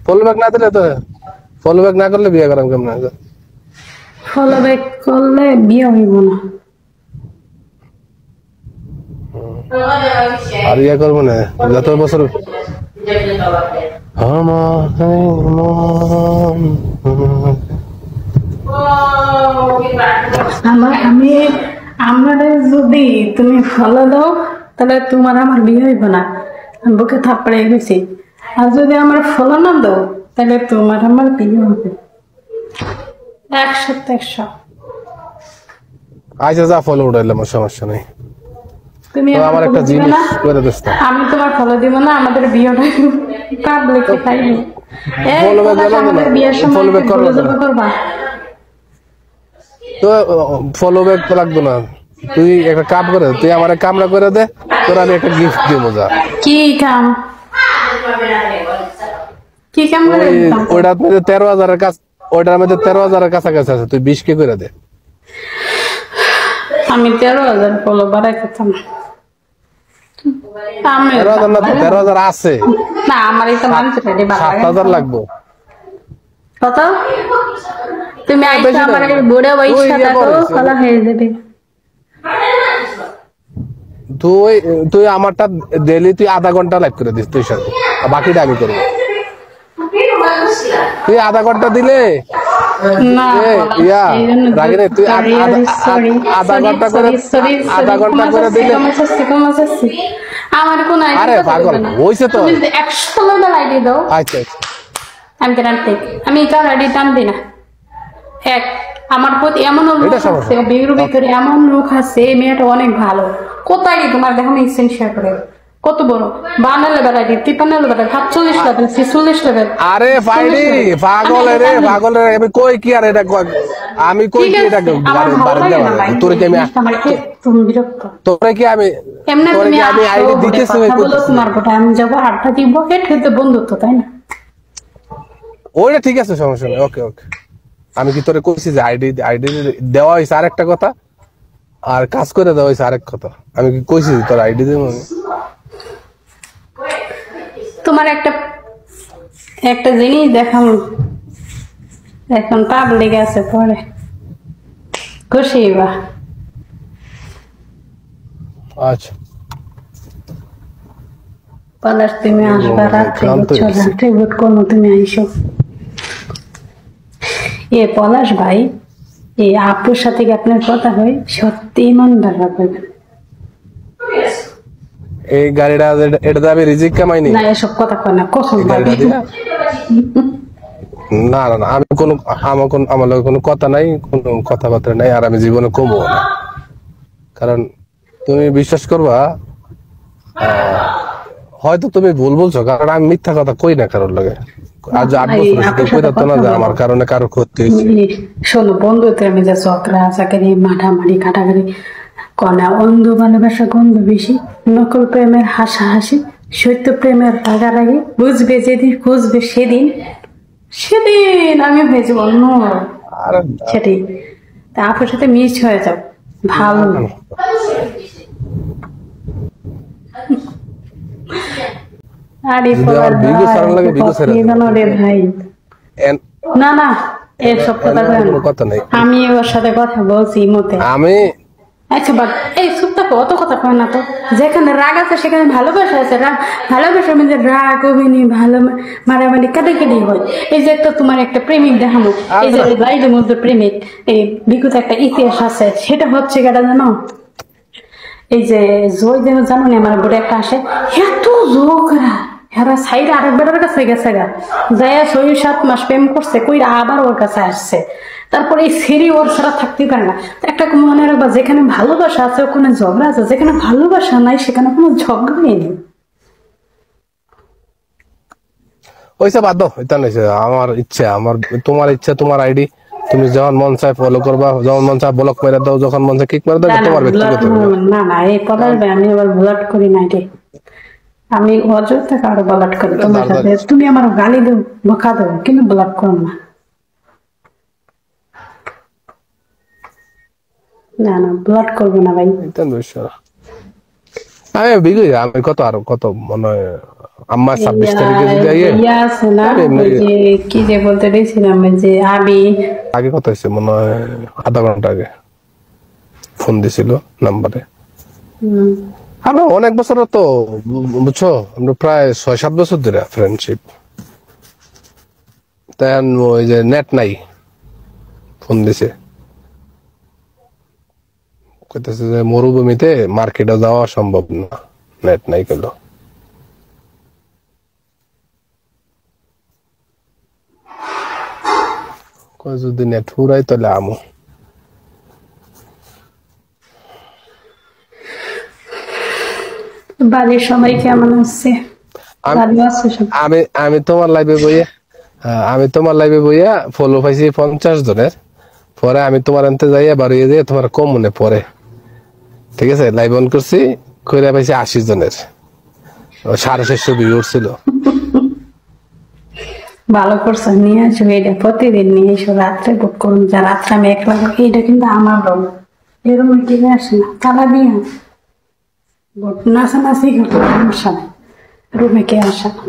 Follow back না দিলে তো ফলো ব্যাক না করলে বিয়ে করাম কেমন? ফলো ব্যাক করলে বিয়ে হইব না। আর ইয়ে করবো না যত বছর আমি আমারে যদি তুমি ফলো দাও তাহলে তোমার আমার বিয়ে হইব না, আমি বুকে থাপড়ে গেছি। আর যদি আমার ফলো না দাও তাহলে তোমার আমার বিয়ে হবে 100%। আচ্ছা যা ফলো উঠাইলে আমার সমস্যা নেই। তুমি আমার একটা জিনিস করে দিস না, আমি তোমার ফলো দিব না, আমাদের বিয়েটা কাটলে কি খাইবি? ফলো ব্যাক আমাদের বিয়ের সময় ফলো ব্যাক করবো করবা তো ফলো ব্যাক লাগবে না। তুই একটা কাম করে তুই আমার কামরা করে দে, তোর আমি একটা গিফট দিব। যা কি কাম? কি কাম করে দিতাম? ওইটার মধ্যে 13,000-এর কাছে, ওইটার মধ্যে 13,000-এর কাছাকাছি আছে, তুই 20 কে করে দে। আমি 13,000 ফলো বাড়াইতাম। 13,000 না তো 13,000 আছে না, আমার এই তো মানুষের 7,000 লাগবে। কত? তুমি আইসা আমার বুড়ে বয়সটা থাকো ফলো হয়ে যাবে। তুই তুই আমারটা ডেইলি তুই আধা ঘন্টা লাইভ করে দিস তুই সাথে, বাকিটা আমি করবো। তুই আধা ঘন্টা দিলে না ইয়া রাগে রে, তুই আধা ঘন্টা করে দিলে আমার কোন আরে পাগল হইছে তো। 100 ফলো আইডি দাও। আচ্ছা আমি গ্যারান্টি আমি কার আইডি টানবি না। এক আমার প্রতি এমন লোক আছে, বিয়ের ভিতরে এমন লোক আছে, এই মেয়েটা অনেক ভালো। কোথায় তোমার দেখো না ইসেন শেয়ার করে কত বড় 52 level ID, 53 level, 47 level, 46 level. আরে ফাইডি পাগল রে পাগল রে, আমি কই কি আর এটা আমি কই কি এটা বারে দেওয়া তোরে কি আমি তুমি বিরক্ত তোরে কি আমি এমনি তোরে কি আমি আইডি দিতেছি ওই বলো তোমার কথা আমি যাব আড্ডা দিব, এটা হতে বন্ধুত্ব তাই না? ওইটা ঠিক আছে, সমস্যা নেই। ওকে ওকে, আমি কি তোরে কইছি যে আইডি দেওয়া হইছে আরেকটা কথা, আর কাজ করে দেওয়া হইছে আরেক কথা। আমি কি কইছি তোর আইডি দেব? তোমার একটা জিনিস দেখাম, এখন পাবলিক আছে পরে খুশি বা। আচ্ছা পলাশ তুমি আসবা রাত্রে, রাত্রে ভোট করবো, তুমি আইসো। এ পলাশ ভাই, এই আপুর সাথে কি আপনার কথা হয়? সত্যি ইমানদার রাখবেন। এই গাড়িটা এটা তো আমি রিজিক কামাইনি না, এসব কথা কয় না, কসম গাড়িটা দিয়া না না না, আমি কোনো আমার লগে কোনো কথা নাই, কোনো কথাবার্তা নাই, আর আমি জীবনে কমবো না। কারণ তুমি বিশ্বাস করবা, হয়তো তুমি ভুল বলছো, কারণ আমি মিথ্যা কথা কই না কারোর লগে। আজ 8 বছর কই থাকতো না যে আমার কারণে কারো ক্ষতি হয়েছে। শোনো, বন্ধুতে আমি যে চকরা চাকরি মাঠামারি কাটাকারি কনা, অন্ধ ভালোবাসা গন্ধ বেশি, নকল প্রেমের হাসাহাসি, সত্য প্রেমের রাগারাগি, বুঝবে যেদিন খুঁজবে সেদিন আমি হয়ে যাবো অন্য সেটাই। তা আপনার সাথে মিস হয়ে যাও ভালো। আরে ভাই না না, এসব কথা নাই, আমি ওর সাথে কথা বলছি মতে। আমি আচ্ছা বাট এই চুপ থাকো, অত কথা কয় না তো। যেখানে রাগ আছে সেখানে ভালোবাসা আছে। ভালোবাসার মধ্যে রাগ অভিনয় ভালো মারামারি কাটাকাটি হয়। এই যে একটা তোমার একটা প্রেমিক দেখানো, এই যে লাইভের মধ্যে প্রেমিক, এই বিগত একটা ইতিহাস আছে, সেটা হচ্ছে কেটা জানো? এই যে জয় দেহ জানো না, আমার বড় একটা আসে, এত জোকরা হেরা সাইড আরেক বেটার কাছে গেছে গা, যায় 6-7 মাস প্রেম করছে, কইরা আবার ওর কাছে আসছে। তারপরে এই সেরি ওর ছাড়া থাকতে পারে না। একটা মনে রাখবা, যেখানে ভালোবাসা আছে ওখানে ঝগড়া আছে, যেখানে ভালোবাসা নাই সেখানে কোনো ঝগড়াই নেই। ওইসব বাদ দাও, এটা নইছে আমার ইচ্ছা, আমার তোমার ইচ্ছা, তোমার আইডি তুমি যখন মন চায় ফলো করবা, যখন মন চায় ব্লক মেরে দাও, যখন মন চায় কিক মেরে দাও, তোমার ব্যক্তিগত। না না, এই পলাশ ভাই আমি আবার ব্লক করি না রে, আমি অযথা কারো ব্লক করি তোমার সাথে। তুমি আমার গালি দেও বকা দেও কিন্তু ব্লক করো না। না না, ব্লক করবো না ভাই। আমি বিগই, আমি কত আরো কত মনে হয় আম্মা 26 তারিখে যদি আইয়ে ইয়া আছে না, এমনি- ওই যে কি যে বলতে দিয়েছিলাম, ওই যে আবি। আগে কথা হয়েছে মনে হয় আধা ঘন্টা আগে ফোন দিছিল নাম্বারে। হুম। আমরা অনেক বছর তো বুঝছো, আমরা প্রায় 6-7 বছর ধরে ফ্রেন্ডশিপ। তাই ওই যে নেট নাই, ফোন দিছে কইতেছে যে মরুভূমিতে মার্কেটে যাওয়া সম্ভব না, নেট নাই কেন। কই যদি নেট ফুরাই তাহলে আমু। বাড়ির সবাই কেমন আছে? আমি ভালো আছে সব? আমি আমি তোমার লাইভে বইয়া, আমি তোমার লাইভে বইয়া ফলো পাইছি 50 জনের। পরে আমি তোমার আনতে যাইয়া বাড়িয়ে দিয়ে তোমার কম মনে পড়ে, ঠিক আছে, লাইভ অন করছি, কইরা পাইছি 80 জনের, 650 ভিউ ছিল। ভালো করছো, নিয়ে আসো এটা, প্রতিদিন নিয়ে এসো, রাত্রে বুক করুন, যা রাত্রে আমি একলা থাকি। এটা কিন্তু আমার রুম, এরকম কিনে আসে না, তালা দিয়ে নাচানাচি সমস্যা নাই, রুমে কে আসে না।